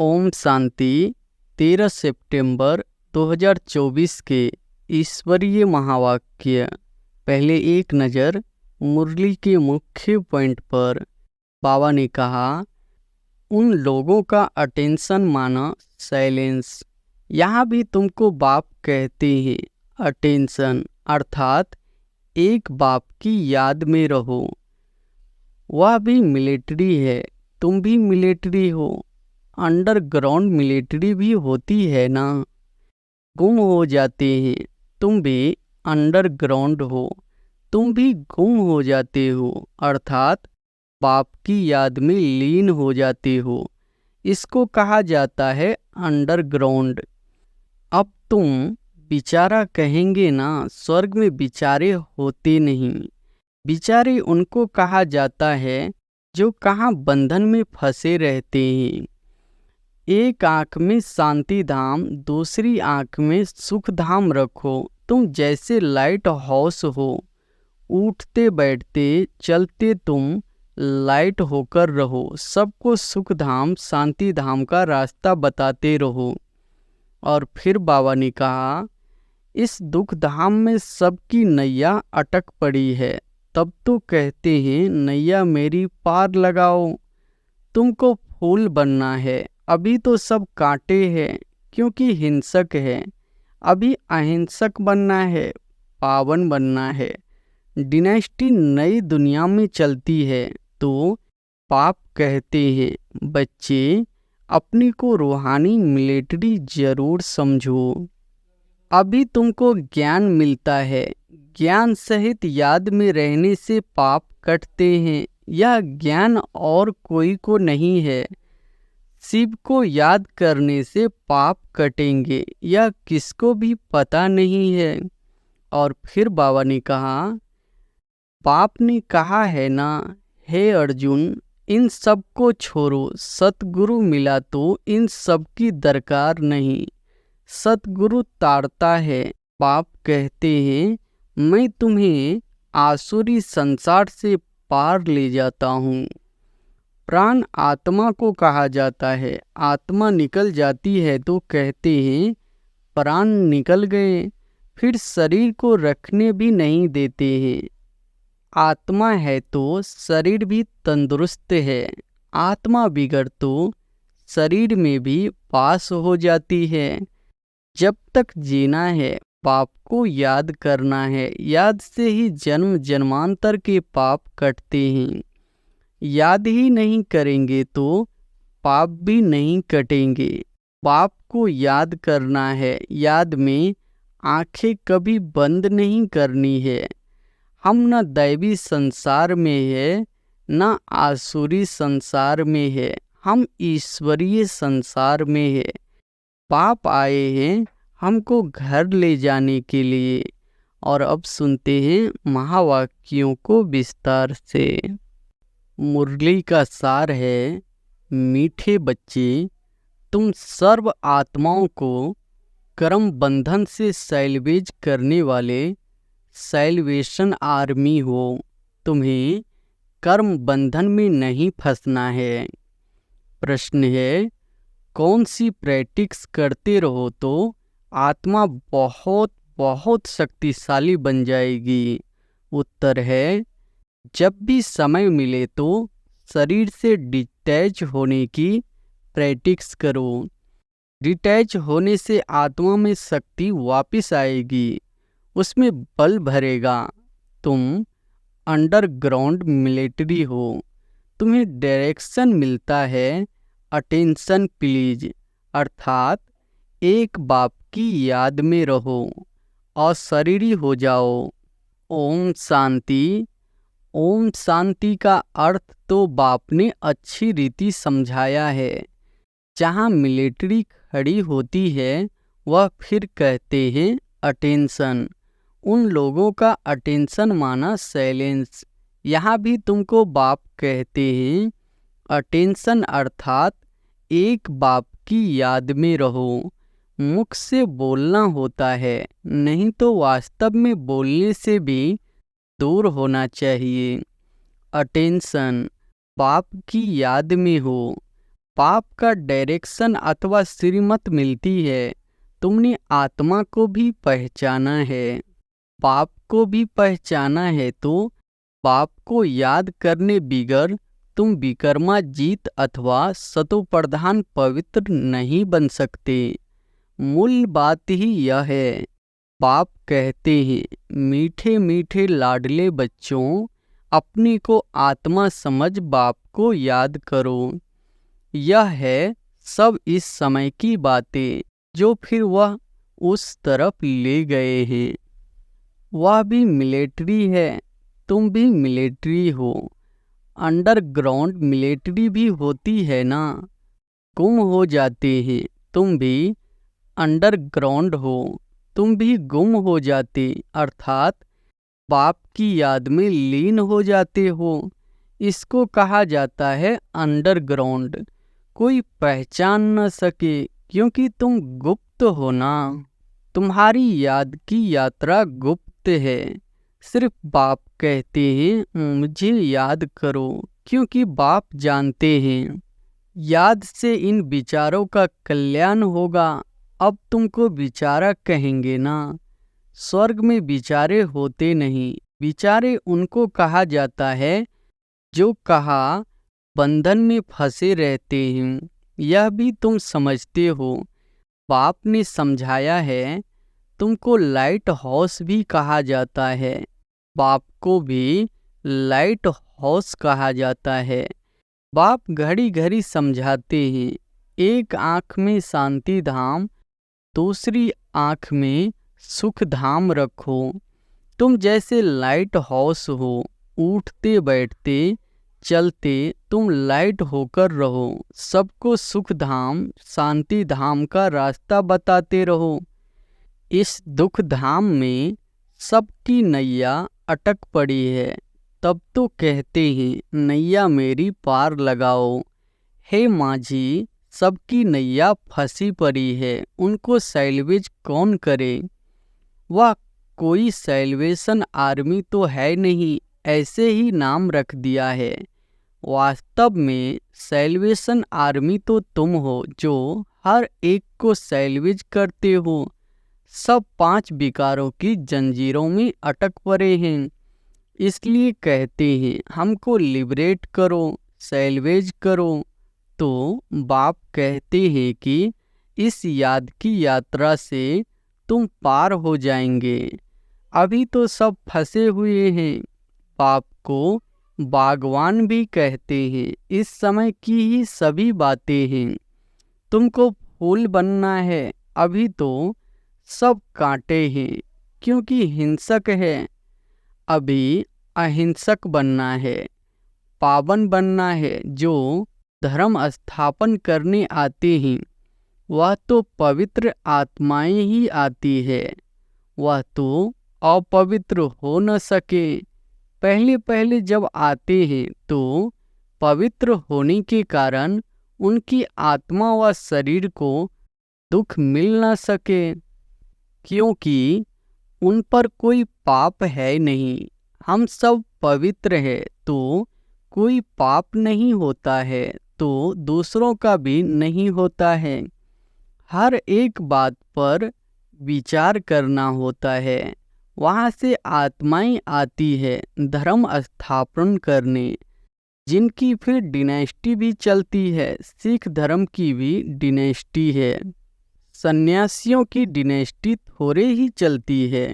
ओम शांति। 13 सितंबर 2024 के ईश्वरीय महावाक्य। पहले एक नज़र मुरली के मुख्य पॉइंट पर। बाबा ने कहा, उन लोगों का अटेंशन माना साइलेंस। यहाँ भी तुमको बाप कहते हैं अटेंशन, अर्थात एक बाप की याद में रहो। वह भी मिलिट्री है, तुम भी मिलिट्री हो। अंडरग्राउंड मिलिट्री भी होती है ना। गुम हो जाते हैं, तुम भी अंडरग्राउंड हो, तुम भी गुम हो जाते हो, अर्थात बाप की याद में लीन हो जाते हो। इसको कहा जाता है अंडरग्राउंड। अब तुम बिचारा कहेंगे ना, स्वर्ग में बिचारे होते नहीं। बिचारे उनको कहा जाता है जो कहाँ बंधन में फंसे रहते हैं। एक आँख में शांति धाम, दूसरी आँख में सुख धाम रखो। तुम जैसे लाइट हाउस हो, उठते बैठते चलते तुम लाइट होकर रहो। सबको सुख धाम शांति धाम का रास्ता बताते रहो। और फिर बाबा ने कहा, इस दुख धाम में सबकी नैया अटक पड़ी है। तब तो कहते हैं, नैया मेरी पार लगाओ। तुमको फूल बनना है, अभी तो सब कांटे हैं क्योंकि हिंसक है। अभी अहिंसक बनना है, पावन बनना है। डिनेस्टी नई दुनिया में चलती है। तो पाप कहते हैं, बच्चे अपनी को रूहानी मिलिट्री जरूर समझो। अभी तुमको ज्ञान मिलता है, ज्ञान सहित याद में रहने से पाप कटते हैं। यह ज्ञान और कोई को नहीं है। शिव को याद करने से पाप कटेंगे, यह किसको भी पता नहीं है। और फिर बाबा ने कहा, बाप ने कहा है ना, हे अर्जुन, इन सब को छोड़ो। सतगुरु मिला तो इन सब की दरकार नहीं। सतगुरु तारता है। बाप कहते हैं, मैं तुम्हें आसुरी संसार से पार ले जाता हूँ। प्राण आत्मा को कहा जाता है। आत्मा निकल जाती है तो कहते हैं, प्राण निकल गए। फिर शरीर को रखने भी नहीं देते हैं। आत्मा है तो शरीर भी तंदुरुस्त है। आत्मा बिगड़ तो शरीर में भी पास हो जाती है। जब तक जीना है, पाप को याद करना है। याद से ही जन्म जन्मांतर के पाप कटते हैं। याद ही नहीं करेंगे तो पाप भी नहीं कटेंगे। पाप को याद करना है। याद में आंखें कभी बंद नहीं करनी है। हम न दैवी संसार में है, न आसुरी संसार में है। हम ईश्वरीय संसार में है। पाप आए हैं हमको घर ले जाने के लिए। और अब सुनते हैं महावाक्यों को विस्तार से। मुरली का सार है, मीठे बच्चे, तुम सर्व आत्माओं को कर्म बंधन से सैल्वेज करने वाले सैल्वेशन आर्मी हो। तुम्हें कर्म बंधन में नहीं फंसना है। प्रश्न है, कौन सी प्रैक्टिस करते रहो तो आत्मा बहुत बहुत शक्तिशाली बन जाएगी? उत्तर है, जब भी समय मिले तो शरीर से डिटैच होने की प्रैक्टिस करो। डिटैच होने से आत्मा में शक्ति वापस आएगी, उसमें बल भरेगा। तुम अंडरग्राउंड मिलिट्री हो, तुम्हें डायरेक्शन मिलता है, अटेंशन प्लीज, अर्थात एक बाप की याद में रहो और शरीरी हो जाओ। ओम शांति। ओम शांति का अर्थ तो बाप ने अच्छी रीति समझाया है। जहाँ मिलिट्री खड़ी होती है, वह फिर कहते हैं अटेंशन। उन लोगों का अटेंशन माना साइलेंस। यहाँ भी तुमको बाप कहते हैं अटेंशन, अर्थात एक बाप की याद में रहो। मुख से बोलना होता है, नहीं तो वास्तव में बोलने से भी दूर होना चाहिए। अटेंशन, बाप की याद में हो। पाप का डायरेक्शन अथवा श्रीमत मिलती है। तुमने आत्मा को भी पहचाना है, पाप को भी पहचाना है, तो पाप को याद करने बिगर तुम विकर्माजीत अथवा सतोप्रधान पवित्र नहीं बन सकते। मूल बात ही यह है। पाप कहते हैं, मीठे मीठे लाडले बच्चों, अपने को आत्मा समझ बाप को याद करो। यह है सब इस समय की बातें जो फिर वह उस तरफ ले गए हैं। वह भी मिलिट्री है, तुम भी मिलिट्री हो। अंडरग्राउंड मिलिट्री भी होती है ना। गुम हो जाते हैं, तुम भी अंडरग्राउंड हो, तुम भी गुम हो जाते अर्थात बाप की याद में लीन हो जाते हो। इसको कहा जाता है अंडरग्राउंड। कोई पहचान न सके क्योंकि तुम गुप्त हो ना। तुम्हारी याद की यात्रा गुप्त है। सिर्फ बाप कहते हैं मुझे याद करो, क्योंकि बाप जानते हैं याद से इन विचारों का कल्याण होगा। अब तुमको विचारा कहेंगे ना। स्वर्ग में विचारे होते नहीं, विचारे उनको कहा जाता है जो कहा बंधन में फंसे रहते हैं। यह भी तुम समझते हो, बाप ने समझाया है। तुमको लाइट हाउस भी कहा जाता है, बाप को भी लाइट हाउस कहा जाता है। बाप घड़ी घड़ी समझाते हैं, एक आँख में शांति धाम, दूसरी आँख में सुख धाम रखो। तुम जैसे लाइट हाउस हो, उठते बैठते चलते तुम लाइट होकर रहो। सबको सुख धाम शांति धाम का रास्ता बताते रहो। इस दुख धाम में सबकी नैया अटक पड़ी है, तब तो कहते हैं नैया मेरी पार लगाओ। हे माझी, सबकी नैया फंसी पड़ी है, उनको सैल्वेज कौन करे। वह कोई सैल्वेशन आर्मी तो है नहीं, ऐसे ही नाम रख दिया है। वास्तव में सैल्वेशन आर्मी तो तुम हो, जो हर एक को सैल्वेज करते हो। सब 5 विकारों की जंजीरों में अटक पड़े हैं, इसलिए कहते हैं हमको लिबरेट करो, सैल्वेज करो। तो बाप कहते हैं कि इस याद की यात्रा से तुम पार हो जाएंगे। अभी तो सब फंसे हुए हैं। बाप को बागवान भी कहते हैं, इस समय की ही सभी बातें हैं। तुमको फूल बनना है, अभी तो सब कांटे हैं, क्योंकि हिंसक है। अभी अहिंसक बनना है, पावन बनना है। जो धर्म स्थापन करने आते हैं, वह तो पवित्र आत्माएं ही आती है, वह तो अपवित्र हो न सके। पहले पहले जब आते हैं तो पवित्र होने के कारण उनकी आत्मा व शरीर को दुख मिल न सके, क्योंकि उन पर कोई पाप है नहीं। हम सब पवित्र है तो कोई पाप नहीं होता है, तो दूसरों का भी नहीं होता है। हर एक बात पर विचार करना होता है। वहाँ से आत्माएं आती है धर्म स्थापन करने, जिनकी फिर डिनेस्टी भी चलती है। सिख धर्म की भी डिनेस्टी है, सन्यासियों की डिनेस्टी थोड़े ही चलती है,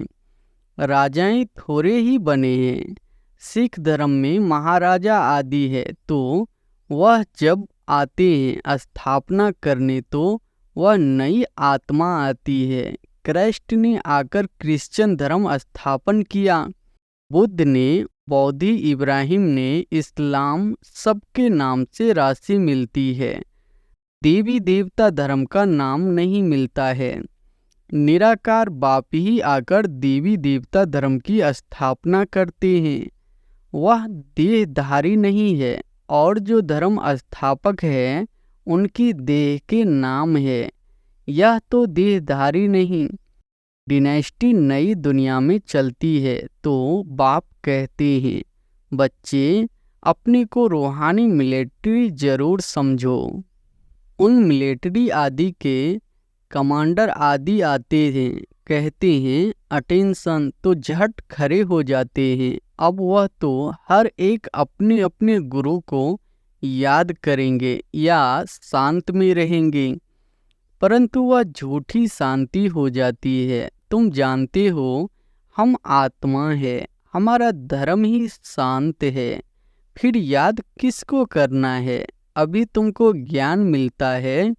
राजाएं थोड़े ही बने हैं। सिख धर्म में महाराजा आदि है, तो वह जब आते हैं स्थापना करने तो वह नई आत्मा आती है। क्राइस्ट ने आकर क्रिश्चियन धर्म स्थापन किया, बुद्ध ने, बौद्धि, इब्राहिम ने, इस्लाम, सबके नाम से राशि मिलती है। देवी देवता धर्म का नाम नहीं मिलता है। निराकार बाप ही आकर देवी देवता धर्म की स्थापना करते हैं। वह देहधारी नहीं है, और जो धर्म स्थापक है उनकी देह के नाम है। यह तो देहधारी नहीं। डिनेस्टी नई दुनिया में चलती है, तो बाप कहते हैं बच्चे अपने को रूहानी मिलिट्री जरूर समझो। उन मिलिट्री आदि के कमांडर आदि आते हैं, कहते हैं अटेंशन, तो झट खड़े हो जाते हैं। अब वह तो हर एक अपने अपने गुरु को याद करेंगे या शांत में रहेंगे, परंतु वह झूठी शांति हो जाती है। तुम जानते हो हम आत्मा है, हमारा धर्म ही शांत है, फिर याद किसको करना है? अभी तुमको ज्ञान मिलता है,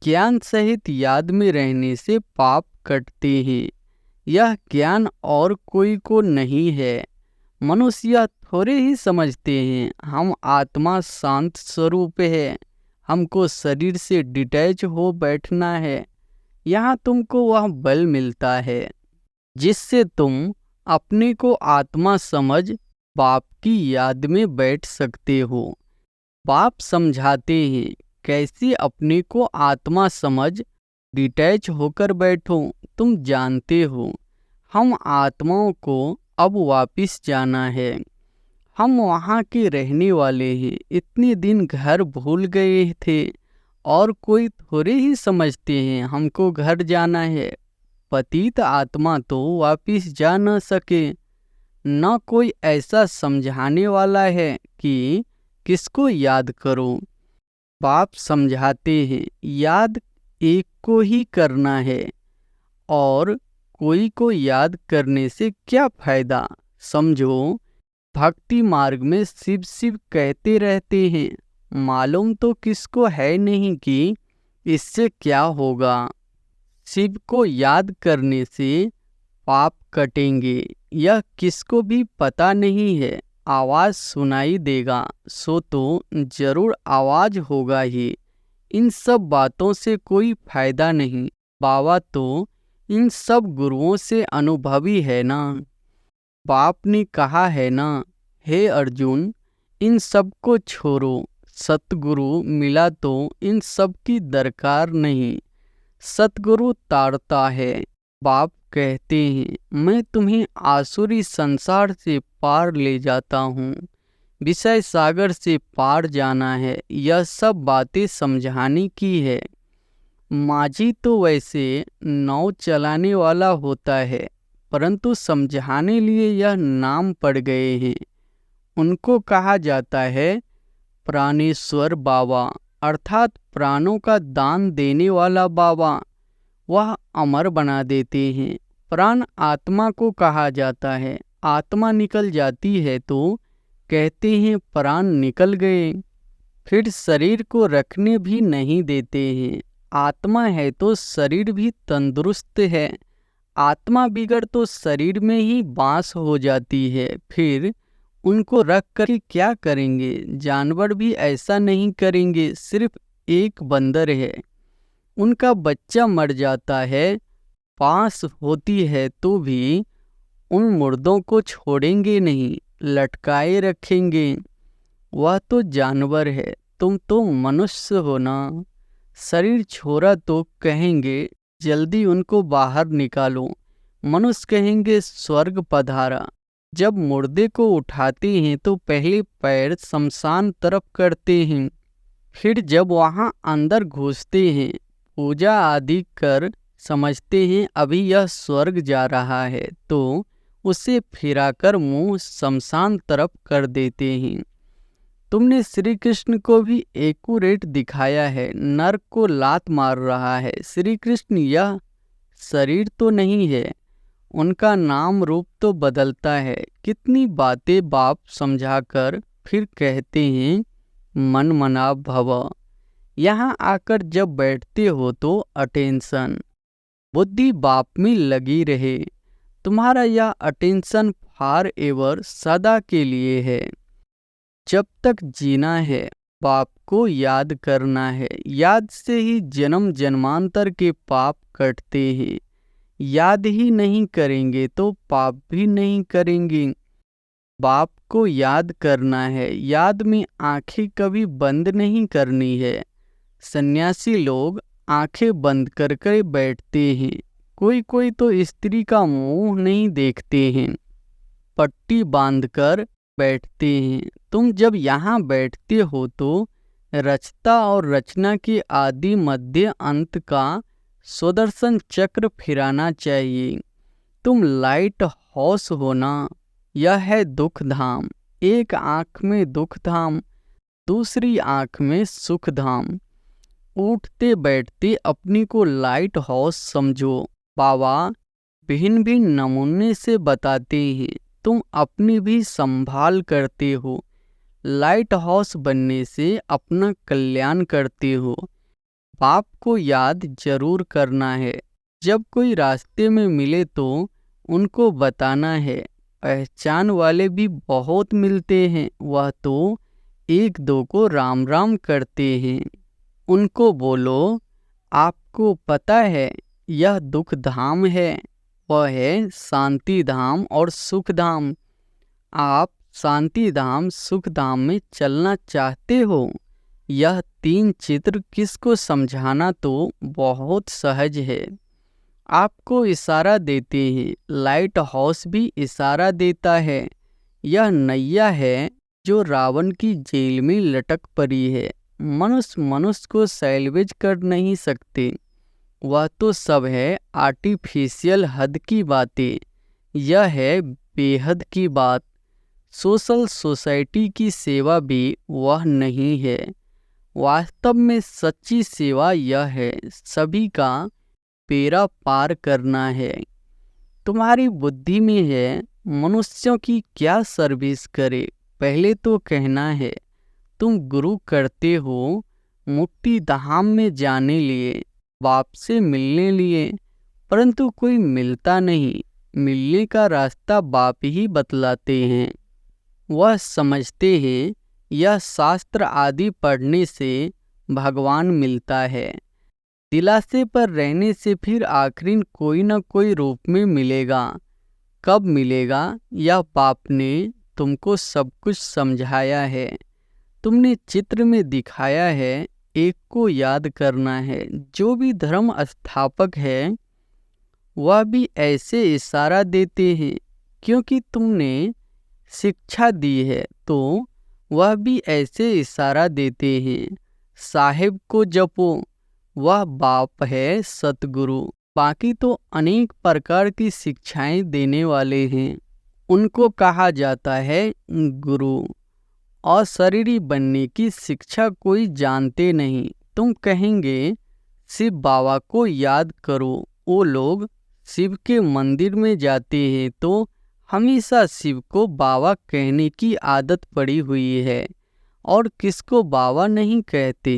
ज्ञान सहित याद में रहने से पाप कटते हैं। यह ज्ञान और कोई को नहीं है। मनुष्य थोड़े ही समझते हैं हम आत्मा शांत स्वरूप है, हमको शरीर से डिटैच हो बैठना है। यहाँ तुमको वह बल मिलता है जिससे तुम अपने को आत्मा समझ बाप की याद में बैठ सकते हो। बाप समझाते हैं कैसे अपने को आत्मा समझ डिटैच होकर बैठो। तुम जानते हो हम आत्माओं को अब वापिस जाना है, हम वहाँ के रहने वाले हैं। इतने दिन घर भूल गए थे और कोई थोड़े ही समझते हैं हमको घर जाना है। पतित आत्मा तो वापिस जा न सके, न कोई ऐसा समझाने वाला है कि किसको याद करो। बाप समझाते हैं याद एक को ही करना है और कोई को याद करने से क्या फायदा। समझो भक्ति मार्ग में शिव शिव कहते रहते हैं, मालूम तो किसको है नहीं कि इससे क्या होगा। शिव को याद करने से पाप कटेंगे, यह किसको भी पता नहीं है। आवाज़ सुनाई देगा सो तो जरूर आवाज़ होगा ही। इन सब बातों से कोई फायदा नहीं। बाबा तो इन सब गुरुओं से अनुभवी है ना। बाप ने कहा है ना, हे अर्जुन इन सब को छोड़ो, सतगुरु मिला तो इन सब की दरकार नहीं। सतगुरु तारता है। बाप कहते हैं मैं तुम्हें आसुरी संसार से पार ले जाता हूँ, विषय सागर से पार जाना है। यह सब बातें समझाने की है। माझी तो वैसे नाव चलाने वाला होता है, परंतु समझाने लिए यह नाम पड़ गए हैं। उनको कहा जाता है प्राणेश्वर बाबा, अर्थात प्राणों का दान देने वाला बाबा। वह अमर बना देते हैं। प्राण आत्मा को कहा जाता है। आत्मा निकल जाती है तो कहते हैं प्राण निकल गए, फिर शरीर को रखने भी नहीं देते हैं। आत्मा है तो शरीर भी तंदुरुस्त है, आत्मा बिगड़ तो शरीर में ही बांस हो जाती है, फिर उनको रख कर क्या करेंगे। जानवर भी ऐसा नहीं करेंगे। सिर्फ एक बंदर है, उनका बच्चा मर जाता है, पास होती है तो भी उन मुर्दों को छोड़ेंगे नहीं, लटकाए रखेंगे। वह तो जानवर है, तुम तो मनुष्य हो ना। शरीर छोड़ा तो कहेंगे जल्दी उनको बाहर निकालो, मनुष्य कहेंगे स्वर्ग पधारा। जब मुर्दे को उठाते हैं तो पहले पैर शमशान तरफ करते हैं, फिर जब वहाँ अंदर घुसते हैं पूजा आदि कर समझते हैं अभी यह स्वर्ग जा रहा है, तो उसे फिराकर मुंह शमशान तरफ कर देते हैं। तुमने श्री कृष्ण को भी एक्यूरेट दिखाया है, नर्क को लात मार रहा है। श्री कृष्ण यह शरीर तो नहीं है, उनका नाम रूप तो बदलता है। कितनी बातें बाप समझाकर फिर कहते हैं मन मना भव। यहाँ आकर जब बैठते हो तो अटेंशन बुद्धि बाप में लगी रहे। तुम्हारा यह अटेंशन फॉर एवर सदा के लिए है। जब तक जीना है बाप को याद करना है। याद से ही जन्म जन्मांतर के पाप कटते हैं। याद ही नहीं करेंगे तो पाप भी नहीं करेंगे। बाप को याद करना है, याद में आंखें कभी बंद नहीं करनी है। सन्यासी लोग आंखें बंद कर बैठते हैं, कोई कोई तो स्त्री का मुंह नहीं देखते हैं, पट्टी बांधकर बैठते हैं। तुम जब यहाँ बैठते हो तो रचता और रचना के आदि मध्य अंत का सुदर्शन चक्र फिराना चाहिए। तुम लाइट हाउस हो ना, यह है दुख धाम। एक आँख में दुख धाम, दूसरी आँख में सुख धाम। उठते बैठते अपनी को लाइट हाउस समझो। बाबा भिन्न भिन्न नमूने से बताते हैं, तुम अपनी भी संभाल करते हो। लाइट हाउस बनने से अपना कल्याण करते हो। बाप को याद जरूर करना है। जब कोई रास्ते में मिले तो उनको बताना है। पहचान वाले भी बहुत मिलते हैं, वह तो एक दो को राम राम करते हैं। उनको बोलो, आपको पता है यह दुख धाम है, वह है शांति धाम और सुख धाम। आप शांति धाम सुख धाम में चलना चाहते हो। यह तीन चित्र किसको समझाना तो बहुत सहज है। आपको इशारा देते हैं, लाइट हाउस भी इशारा देता है। यह नैया है जो रावण की जेल में लटक पड़ी है। मनुष्य को सैल्वेज कर नहीं सकते। वह तो सब है आर्टिफिशियल हद की बातें। यह है बेहद की बात। सोशल सोसाइटी की सेवा भी वह नहीं है। वास्तव में सच्ची सेवा यह है, सभी का बेड़ा पार करना है। तुम्हारी बुद्धि में है मनुष्यों की क्या सर्विस करे। पहले तो कहना है तुम गुरु करते हो मुक्ति धाम में जाने लिए, बाप से मिलने लिए, परंतु कोई मिलता नहीं। मिलने का रास्ता बाप ही बतलाते हैं। वह समझते हैं यह शास्त्र आदि पढ़ने से भगवान मिलता है। दिलासे पर रहने से फिर आखिरी कोई न कोई रूप में मिलेगा। कब मिलेगा यह बाप ने तुमको सब कुछ समझाया है। तुमने चित्र में दिखाया है, एक को याद करना है। जो भी धर्म स्थापक है वह भी ऐसे इशारा देते हैं, क्योंकि तुमने शिक्षा दी है तो वह भी ऐसे इशारा देते हैं। साहिब को जपो, वह बाप है सतगुरु। बाकी तो अनेक प्रकार की शिक्षाएं देने वाले हैं, उनको कहा जाता है गुरु। और शरीरी बनने की शिक्षा कोई जानते नहीं। तुम कहेंगे शिव बाबा को याद करो। वो लोग शिव के मंदिर में जाते हैं तो हमेशा शिव को बाबा कहने की आदत पड़ी हुई है, और किसको बाबा नहीं कहते।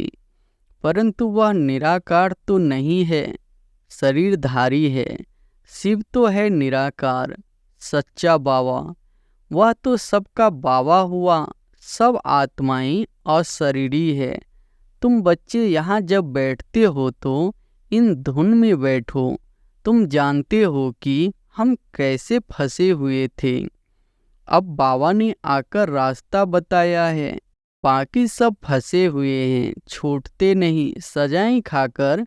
परंतु वह निराकार तो नहीं है, शरीरधारी है। शिव तो है निराकार, सच्चा बाबा। वह तो सबका बाबा हुआ। सब आत्माएं अशरीरी है। तुम बच्चे यहाँ जब बैठते हो तो इन धुन में बैठो। तुम जानते हो कि हम कैसे फंसे हुए थे। अब बाबा ने आकर रास्ता बताया है। बाकी सब फंसे हुए हैं, छूटते नहीं। सजाएं खाकर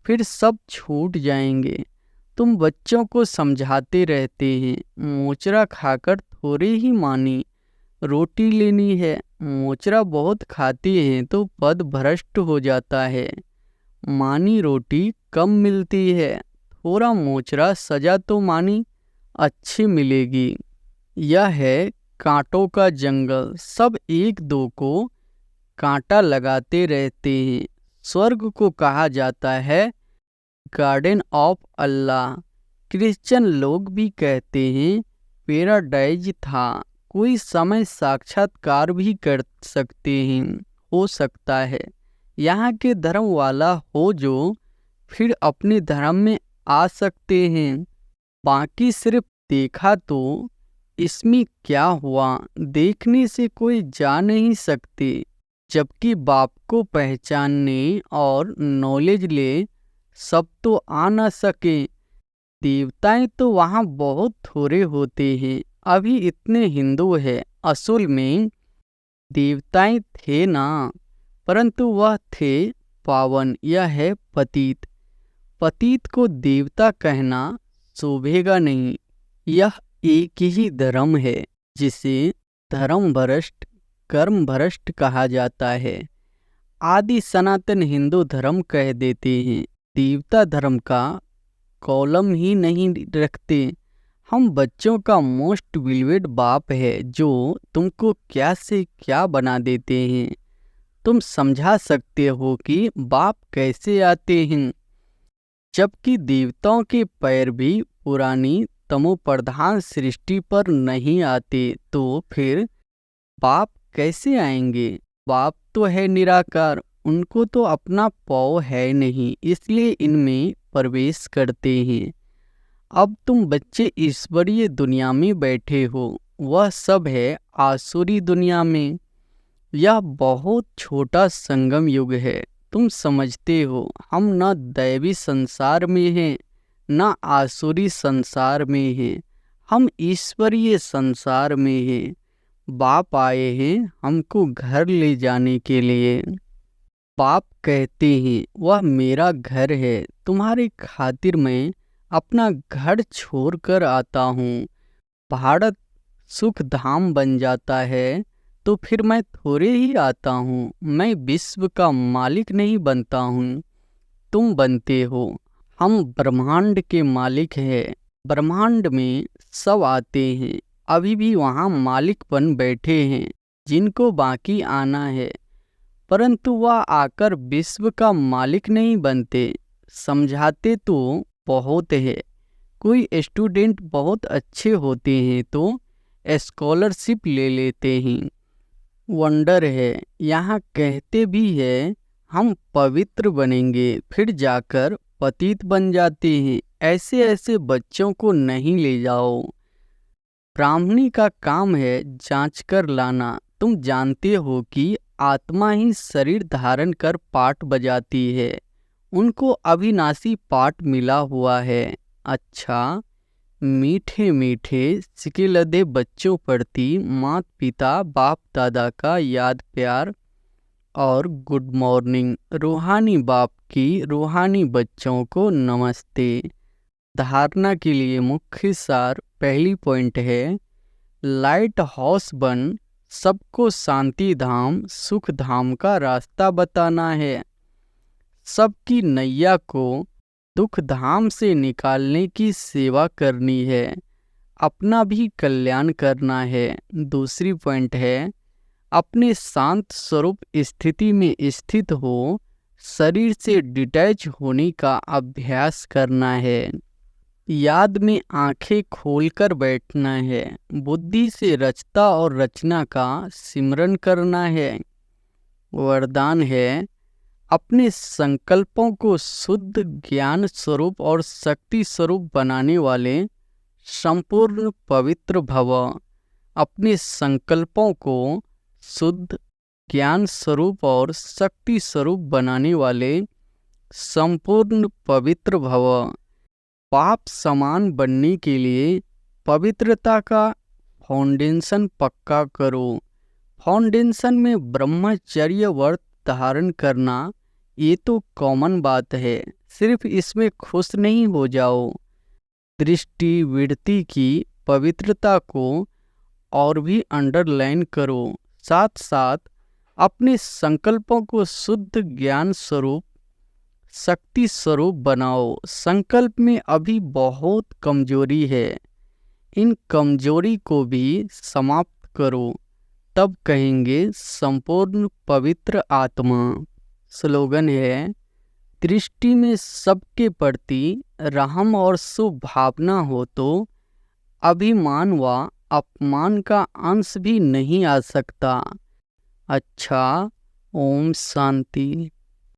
फिर सब छूट जाएंगे। तुम बच्चों को समझाते रहते हैं, मोचरा खाकर थोड़े ही मानी। रोटी लेनी है, मोचरा बहुत खाती हैं तो पद भ्रष्ट हो जाता है। मानी रोटी कम मिलती है, थोड़ा मोचरा सजा तो मानी अच्छी मिलेगी। यह है कांटों का जंगल, सब एक दो को कांटा लगाते रहते हैं। स्वर्ग को कहा जाता है गार्डन ऑफ अल्लाह। क्रिश्चियन लोग भी कहते हैं पैराडाइज था। कोई समय साक्षात्कार भी कर सकते हैं, हो सकता है यहाँ के धर्म वाला हो जो फिर अपने धर्म में आ सकते हैं। बाकी सिर्फ देखा तो इसमें क्या हुआ, देखने से कोई जा नहीं सकते। जबकि बाप को पहचानने और नॉलेज ले सब तो आ ना सके। देवताएं तो वहाँ बहुत थोड़े होते हैं। अभी इतने हिंदू है, असल में देवताएं थे ना, परंतु वह थे पावन। यह है पतित। पतित को देवता कहना शोभेगा नहीं। यह एक ही धर्म है जिसे धर्म भ्रष्ट कर्म भ्रष्ट कहा जाता है। आदि सनातन हिंदू धर्म कह देते हैं, देवता धर्म का कॉलम ही नहीं रखते। हम बच्चों का मोस्ट बिलीवेड बाप है जो तुमको क्या से क्या बना देते हैं। तुम समझा सकते हो कि बाप कैसे आते हैं, जबकि देवताओं के पैर भी पुरानी तमोप्रधान सृष्टि पर नहीं आते, तो फिर बाप कैसे आएंगे? बाप तो है निराकार, उनको तो अपना पौ है नहीं, इसलिए इनमें प्रवेश करते हैं। अब तुम बच्चे ईश्वरीय दुनिया में बैठे हो, वह सब है आसुरी दुनिया में। यह बहुत छोटा संगम युग है। तुम समझते हो हम न दैवी संसार में हैं न आसुरी संसार में हैं, हम ईश्वरीय संसार में हैं। बाप आए हैं हमको घर ले जाने के लिए। बाप कहते हैं वह मेरा घर है, तुम्हारी खातिर मैं अपना घर छोड़कर आता हूँ। भारत सुख धाम बन जाता है तो फिर मैं थोड़े ही आता हूँ, मैं विश्व का मालिक नहीं बनता हूँ, तुम बनते हो। हम ब्रह्मांड के मालिक हैं। ब्रह्मांड में सब आते हैं, अभी भी वहाँ मालिक बन बैठे हैं जिनको बाकी आना है, परंतु वह आकर विश्व का मालिक नहीं बनते। समझाते तो बहुत है, कोई स्टूडेंट बहुत अच्छे होते हैं तो स्कॉलरशिप ले लेते हैं। वंडर है, यहाँ कहते भी है हम पवित्र बनेंगे, फिर जाकर पतित बन जाते हैं। ऐसे ऐसे बच्चों को नहीं ले जाओ। ब्राह्मणी का काम है जांच कर लाना। तुम जानते हो कि आत्मा ही शरीर धारण कर पाठ बजाती है, उनको अविनाशी पाठ मिला हुआ है। अच्छा, मीठे मीठे सिकिलदे बच्चों प्रति माता पिता बाप दादा का याद प्यार और गुड मॉर्निंग। रूहानी बाप की रूहानी बच्चों को नमस्ते। धारणा के लिए मुख्य सार पहली पॉइंट है, लाइट हाउस बन सबको शांति धाम सुख धाम का रास्ता बताना है। सबकी नैया को दुख धाम से निकालने की सेवा करनी है, अपना भी कल्याण करना है। दूसरी पॉइंट है, अपने शांत स्वरूप स्थिति में स्थित हो शरीर से डिटैच होने का अभ्यास करना है। याद में आंखें खोलकर बैठना है, बुद्धि से रचता और रचना का सिमरन करना है। वरदान है, अपने संकल्पों को शुद्ध ज्ञान स्वरूप और शक्ति स्वरूप बनाने वाले संपूर्ण पवित्र भव। अपने संकल्पों को शुद्ध ज्ञान स्वरूप और शक्ति स्वरूप बनाने वाले संपूर्ण पवित्र भव। पाप समान बनने के लिए पवित्रता का फाउंडेशन पक्का करो। फाउंडेशन में ब्रह्मचर्य व्रत धारण करना ये तो कॉमन बात है, सिर्फ इसमें खुश नहीं हो जाओ। दृष्टि वृत्ति की पवित्रता को और भी अंडरलाइन करो। साथ साथ अपने संकल्पों को शुद्ध ज्ञान स्वरूप शक्ति स्वरूप बनाओ। संकल्प में अभी बहुत कमजोरी है, इन कमजोरी को भी समाप्त करो, तब कहेंगे संपूर्ण पवित्र आत्मा। स्लोगन है, दृष्टि में सबके प्रति रहम और शुभ भावना हो तो अभिमान व अपमान का अंश भी नहीं आ सकता। अच्छा, ओम शांति।